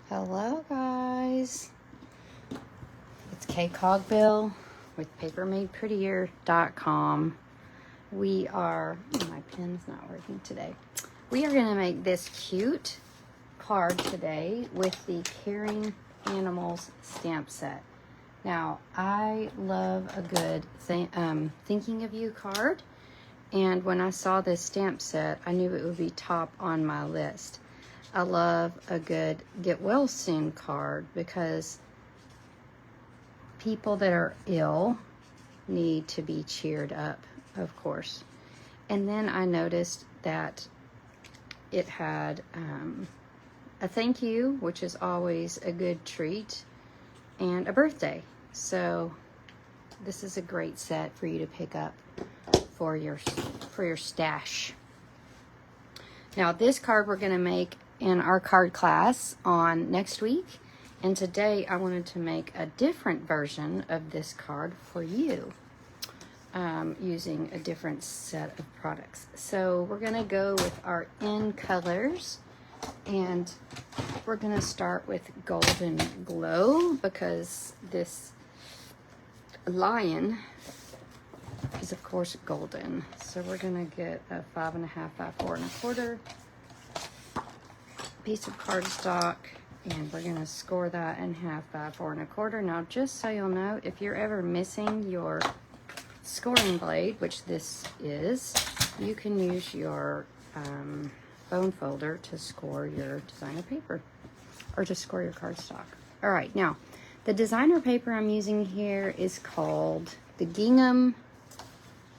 Hello guys, it's Cogbill with papermadeprettier.com. We are, my pen's not working today. We are going to make this cute card today with the Caring Animals stamp set. Now, I love a good thinking of you card, and when I saw this stamp set, I knew it would be top on my list. I love a good get well soon card because people that are ill need to be cheered up, of course. And then I noticed that it had a thank you, which is always a good treat, and a birthday. So this is a great set for you to pick up for your stash. Now this card we're going to make in our card class on next week, and today I wanted to make a different version of this card for you using a different set of products. So we're going to go with our in colors, and we're going to start with Golden Glow because this lion is of course golden. So we're going to get a 5.5 by 4 1/4 piece of cardstock, and we're going to score that in half by 4 1/4. Now, just so you'll know, if you're ever missing your scoring blade, which this is, you can use your bone folder to score your designer paper or to score your cardstock. All right, now the designer paper I'm using here is called the Gingham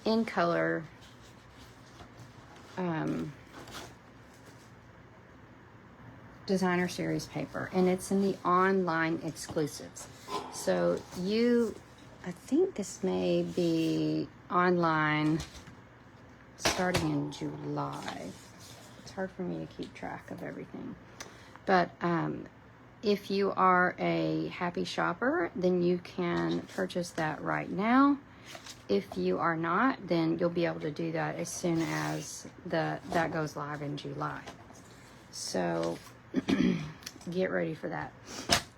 in color designer series paper, and it's in the online exclusives. So I think this may be online starting in July. It's hard for me to keep track of everything, but if you are a happy shopper, then you can purchase that right now. If you are not, then you'll be able to do that as soon as that goes live in July. So get ready for that.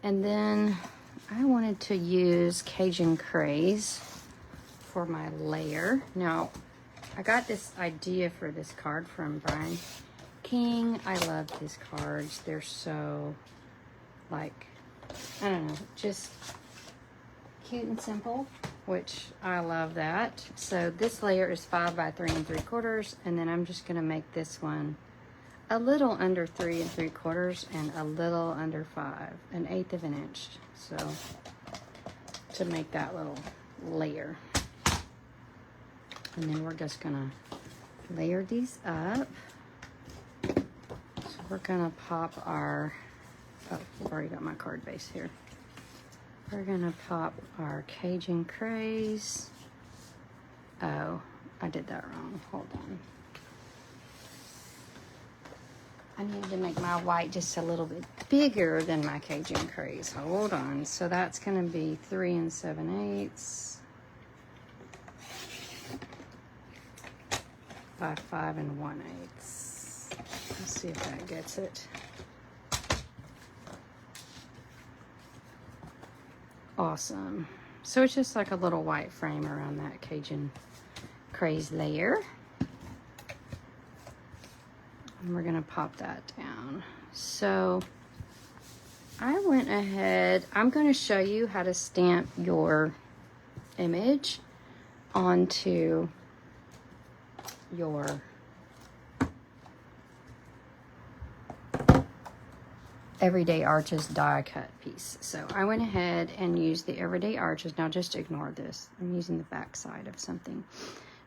And then I wanted to use Cajun Craze for my layer. Now, I got this idea for this card from Brian King. I love his cards. They're so, like, I don't know, just cute and simple, which I love that. So this layer is 5 by 3 3/4, and then I'm just gonna make this one a little under 3 3/4 and a little under 5, 1/8 of an inch. So to make that little layer, and then we're just gonna layer these up. So we're gonna pop our, oh, I've already got my card base here. We're gonna pop our Cajun Craze. Oh, I did that wrong. Hold on. I need to make my white just a little bit bigger than my Cajun Craze. Hold on. So that's gonna be 3 7/8 by 5 1/8. Let's see if that gets it. Awesome. So it's just like a little white frame around that Cajun Craze layer. And we're gonna pop that down. So I went ahead, I'm gonna show you how to stamp your image onto your Everyday Arches die cut piece. So I went ahead and used the Everyday Arches. Now just ignore this. I'm using the back side of something.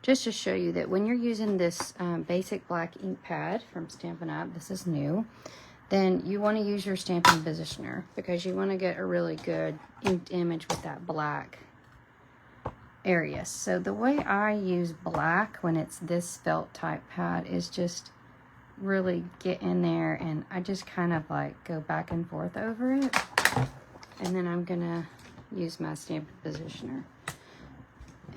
Just to show you that when you're using this basic black ink pad from Stampin' Up, this is new, then you want to use your stamping positioner because you want to get a really good inked image with that black area. So the way I use black when it's this felt type pad is just really get in there, and I just kind of like go back and forth over it, and then I'm gonna use my stamping positioner.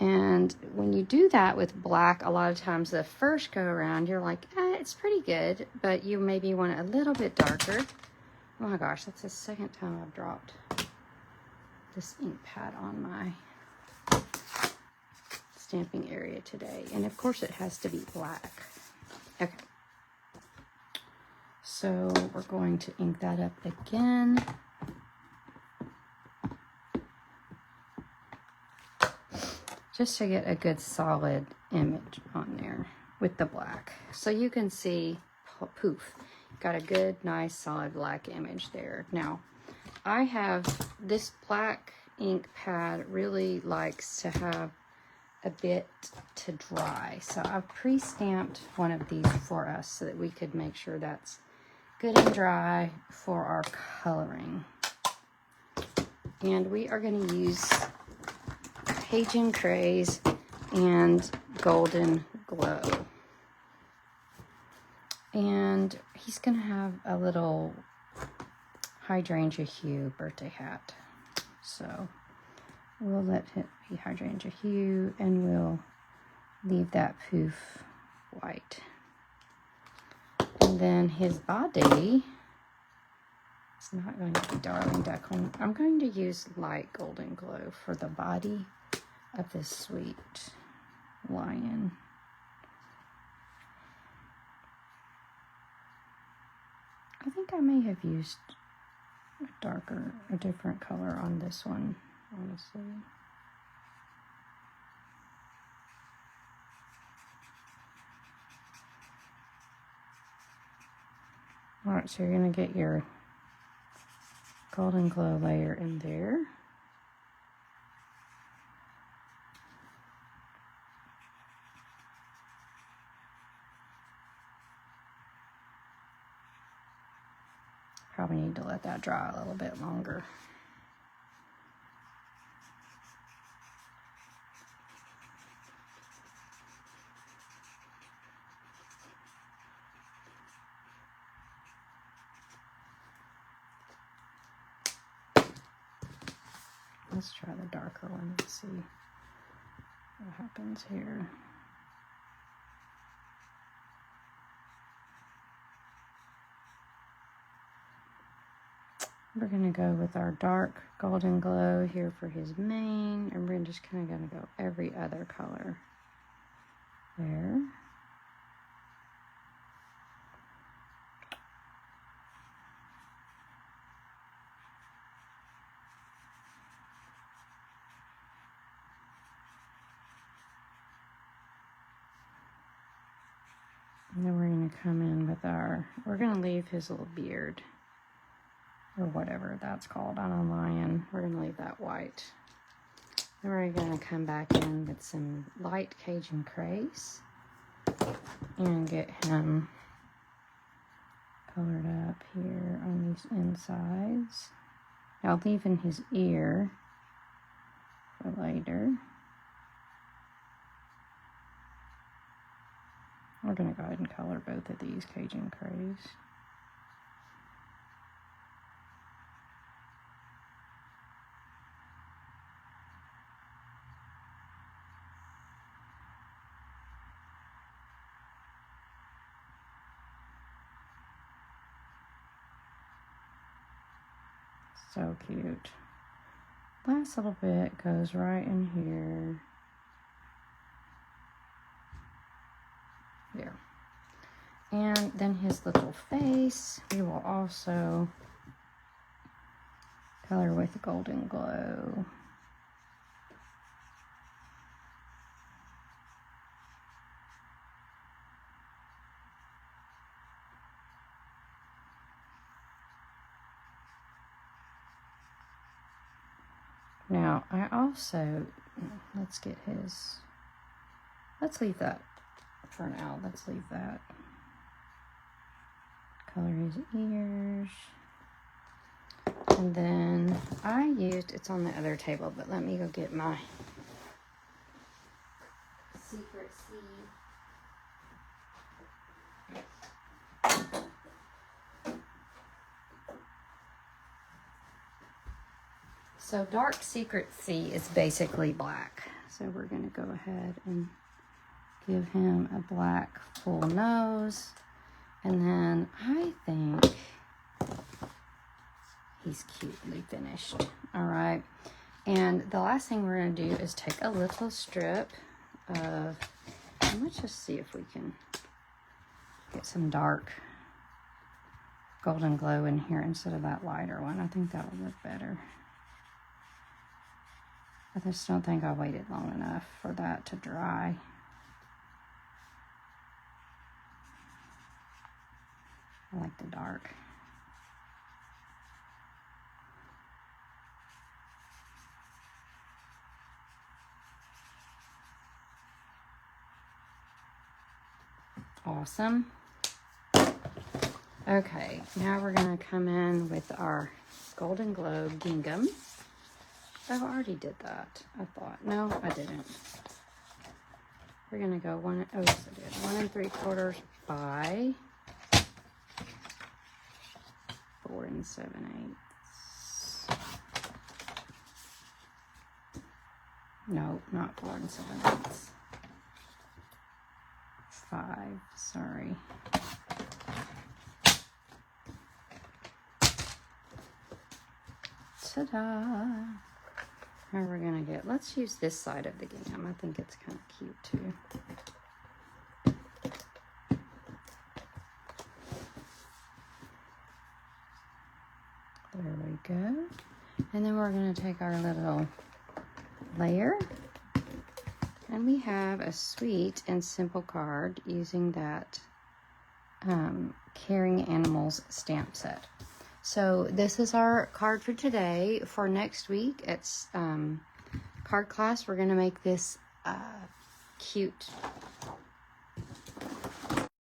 And when you do that with black, a lot of times the first go around, you're like, it's pretty good, but you maybe want it a little bit darker. Oh my gosh, that's the second time I've dropped this ink pad on my stamping area today. And of course it has to be black. Okay. So we're going to ink that up again. Just to get a good solid image on there with the black. So you can see, poof, got a good, nice, solid black image there. Now, I have this black ink pad really likes to have a bit to dry. So I've pre-stamped one of these for us so that we could make sure that's good and dry for our coloring. And we are going to use Cajun Craze and Golden Glow. And he's going to have a little hydrangea hue birthday hat. So we'll let it be hydrangea hue and we'll leave that poof white. And then his body, it's not going to be Darling Duckling. I'm going to use light Golden Glow for the body of this sweet lion. I think I may have used a different color on this one, honestly. Alright, so you're going to get your Golden Glow layer in there. Probably need to let that dry a little bit longer. Let's try the darker one and see what happens here. We're going to go with our dark Golden Glow here for his mane, and we're just kind of going to go every other color there. And then we're going to come in with we're going to leave his little beard, or whatever that's called on a lion. We're going to leave that white. Then we're going to come back in with some light Cajun Craze and get him colored up here on these insides. I'll leave in his ear for later. We're going to go ahead and color both of these Cajun Craze. So cute. Last little bit goes right in here. There. And then his little face, we will also color with Golden Glow. Now, I also, let's leave that for now. Let's leave that. Color his ears. And then it's on the other table, but let me go get my secret seed. So dark secret C is basically black. So we're going to go ahead and give him a black full nose. And then I think He's cutely finished. All right. And the last thing we're going to do is take a little strip of, and let's just see if we can get some dark golden glow in here instead of that lighter one. I think that would look better. I just don't think I waited long enough for that to dry. I like the dark. Awesome. Okay, now we're going to come in with our Golden Glow gingham. Oh, I already did that, I thought. No, I didn't. We're going to go 1 3/4 by 4 7/8. No, not 4 7/8. 5, sorry. Ta-da! Now we're gonna get, let's use this side of the gingham. I think it's kind of cute too. There we go. And then we're gonna take our little layer, and we have a sweet and simple card using that Caring Animals stamp set. So this is our card for today. For next week, it's card class. We're going to make this cute